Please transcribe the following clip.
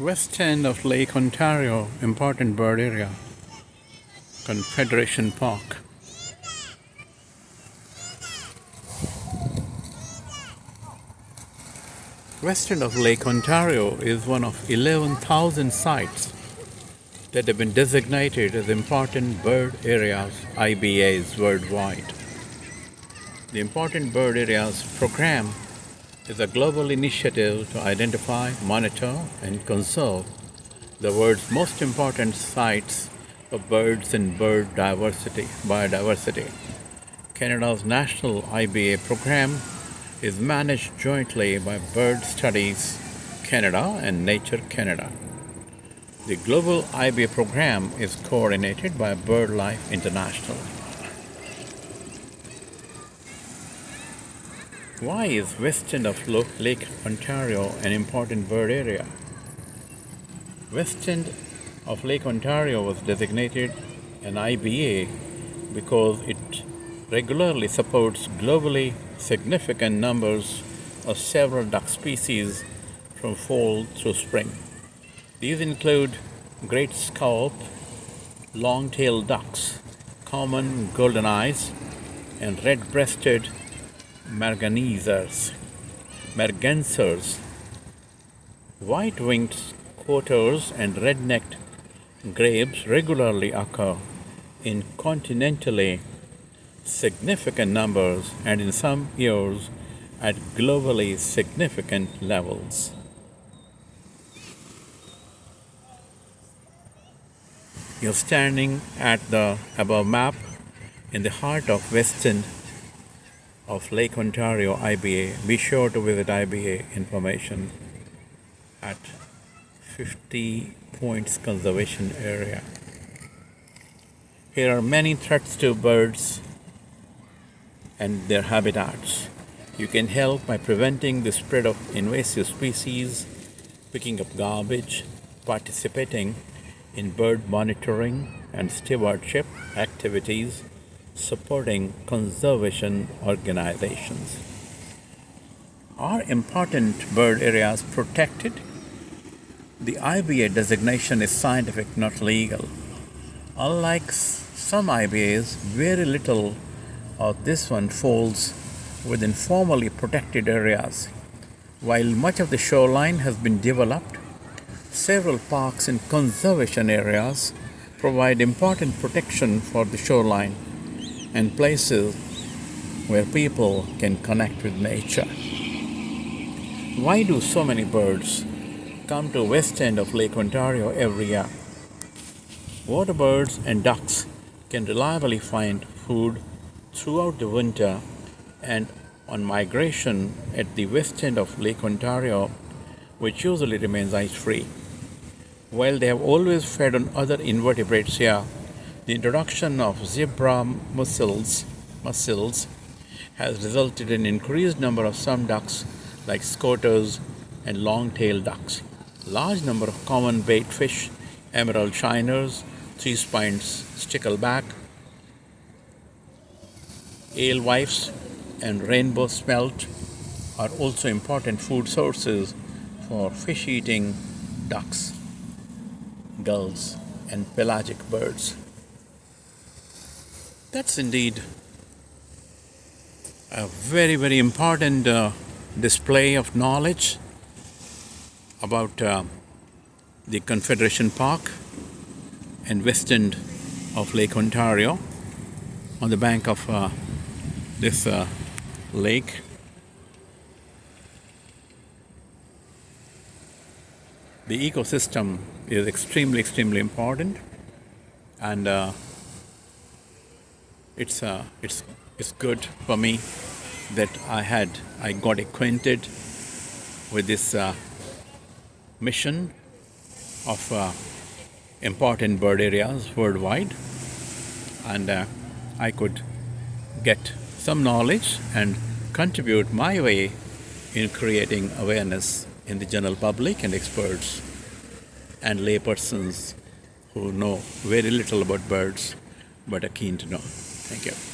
West end of Lake Ontario, important bird area, Confederation Park. West end of Lake Ontario is one of 11,000 sites that have been designated as important bird areas, IBAs worldwide. The Important Bird Areas program is a global initiative to identify, monitor, and conserve the world's most important sites of birds and biodiversity. Canada's national IBA program is managed jointly by Bird Studies Canada and Nature Canada. The global IBA program is coordinated by BirdLife International. Why is west end of Lake Ontario an important bird area? West end of Lake Ontario was designated an IBA because it regularly supports globally significant numbers of several duck species from fall through spring. These include great scaup, long-tailed ducks, common golden eyes, and red-breasted mergansers. White-winged quoters and red-necked grebes regularly occur in continentally significant numbers and in some years at globally significant levels. You're standing at the above map in the heart of west end of Lake Ontario IBA. Be sure to visit IBA information at 50 Points Conservation Area. Here are many threats to birds and their habitats. You can help by preventing the spread of invasive species, picking up garbage, participating in bird monitoring and stewardship activities, supporting conservation organizations. Are important bird areas protected? The IBA designation is scientific, not legal. Unlike some IBAs, very little of this one falls within formally protected areas. While much of the shoreline has been developed, several parks and conservation areas provide important protection for the shoreline and places where people can connect with nature. Why do so many birds come to west end of Lake Ontario every year? Water birds and ducks can reliably find food throughout the winter and on migration at the west end of Lake Ontario, which usually remains ice-free. While they have always fed on other invertebrates here, the introduction of zebra mussels has resulted in increased number of some ducks like scoters and long-tailed ducks. Large number of common bait fish, emerald shiners, three-spined stickleback, alewives, and rainbow smelt are also important food sources for fish-eating ducks, gulls, and pelagic birds. That's indeed a very, very important display of knowledge about the Confederation Park and west end of Lake Ontario on the bank of this lake. The ecosystem is extremely important, and it's good for me that I got acquainted with this mission of important bird areas worldwide, and I could get some knowledge and contribute my way in creating awareness in the general public and experts and laypersons who know very little about birds but are keen to know. Thank you.